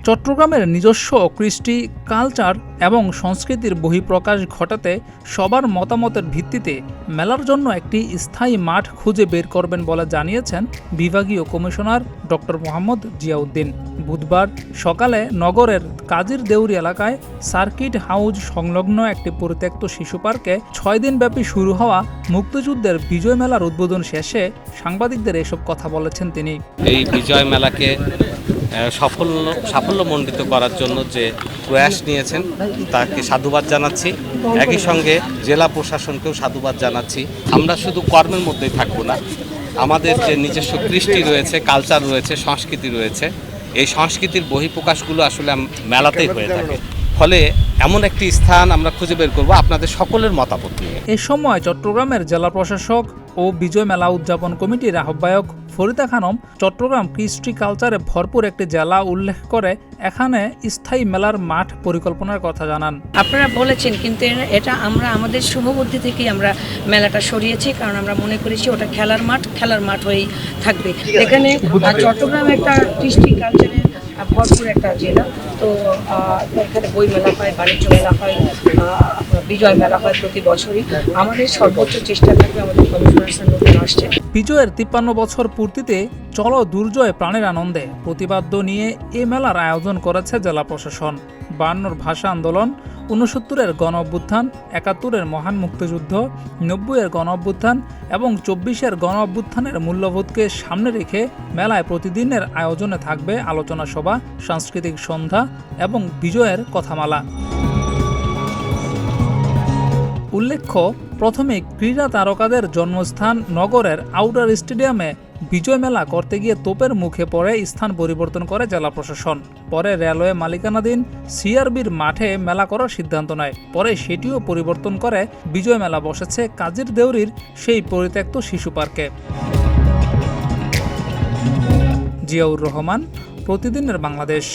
চট্টগ্রামের নিজস্ব কৃষ্টি, কালচার এবং সংস্কৃতির বহিঃপ্রকাশ ঘটাতে সবার মতামতের ভিত্তিতে মেলার জন্য একটি স্থায়ী মাঠ খুঁজে বের করবেন বলে জানিয়েছেন বিভাগীয় কমিশনার ডক্টর মোহাম্মদ জিয়াউদ্দিন। বুধবার সকালে নগরের কাজীর দেউরি এলাকায় সার্কিট হাউস সংলগ্ন একটি পরিত্যক্ত শিশু পার্কে 6 দিনব্যাপী শুরু হওয়া মুক্তিযুদ্ধের বিজয় মেলার উদ্বোধন শেষে সাংবাদিকদের এসব কথা বলেছেন তিনি। এই বিজয় মেলাকে সাফল্যমণ্ডিত করার জন্য যে প্রয়াস নিয়েছেন তাকে সাধুবাদ জানাচ্ছি। একই সঙ্গে জেলা প্রশাসনকেও সাধুবাদ জানাচ্ছি। আমরা শুধু কর্মের মধ্যেই থাকবো না, আমাদের যে নিজস্ব কৃষ্টি রয়েছে, কালচার রয়েছে, সংস্কৃতি রয়েছে, এই সংস্কৃতির বহিঃপ্রকাশগুলো আসলে মেলাতেই হয়ে থাকে। ফলে এমন একটি স্থান আমরা খুঁজে বের করব আপনাদের সকলের মতামত নিয়ে। এ সময় চট্টগ্রামের জেলা প্রশাসক ও বিজয় মেলা উদযাপন কমিটির আহ্বায়ক ফরিদা খানম চট্টগ্রাম কৃষ্টি কালচারে ভরপুর একটি জেলা উল্লেখ করে এখানে স্থায়ী মেলার মাঠ পরিকল্পনার কথা জানান। আপনারা বলেছেন, কিন্তু এটা আমরা আমাদের শুভবুদ্ধি থেকেই আমরা মেলাটা সরিয়েছি, কারণ আমরা মনে করেছি ওটা খেলার মাঠ হয়েই থাকবে। এখানে চট্টগ্রাম একটা কৃষ্টি কালচারের ভরপুর একটা জেলা, তো এখানে বই মেলা হয়, বাণিজ্য মেলা হয়, বিজয় মেলা হয় প্রতি বছরই। আমাদের সর্বোচ্চ চেষ্টা থাকবে, আমাদের কমিশনার নতুন আসছে। বিজয়ের 53 বছর পূর্তিতে চলো দুর্জয় প্রাণের আনন্দে প্রতিবাদ্য নিয়ে এ মেলার আয়োজন করেছে জেলা প্রশাসন। 52 ভাষা আন্দোলন, 69-এর গণ অভ্যুত্থান, 71-এর মহান মুক্তিযুদ্ধ, 90-এর গণ অভ্যুত্থান এবং 24-এর গণ অভ্যুত্থানের মূল্যবোধকে সামনে রেখে মেলায় প্রতিদিনের আয়োজনে থাকবে আলোচনা সভা, সাংস্কৃতিক সন্ধ্যা এবং বিজয়ের কথামালা। উল্লেখ্য, প্রথমে ক্রীড়া তারকাদের জন্মস্থান নগরের আউটার স্টেডিয়ামে বিজয় মেলা করতে গিয়ে তোপের মুখে পড়ে স্থান পরিবর্তন করে জেলা প্রশাসন। পরে রেলওয়ে মালিকানাধীন সিআরবির মাঠে মেলা করার সিদ্ধান্ত নেয়। পরে সেটিও পরিবর্তন করে বিজয় মেলা বসেছে কাজীর দেউরির সেই পরিত্যক্ত শিশু পার্কে। জিয়াউর রহমান, প্রতিদিনের বাংলাদেশ।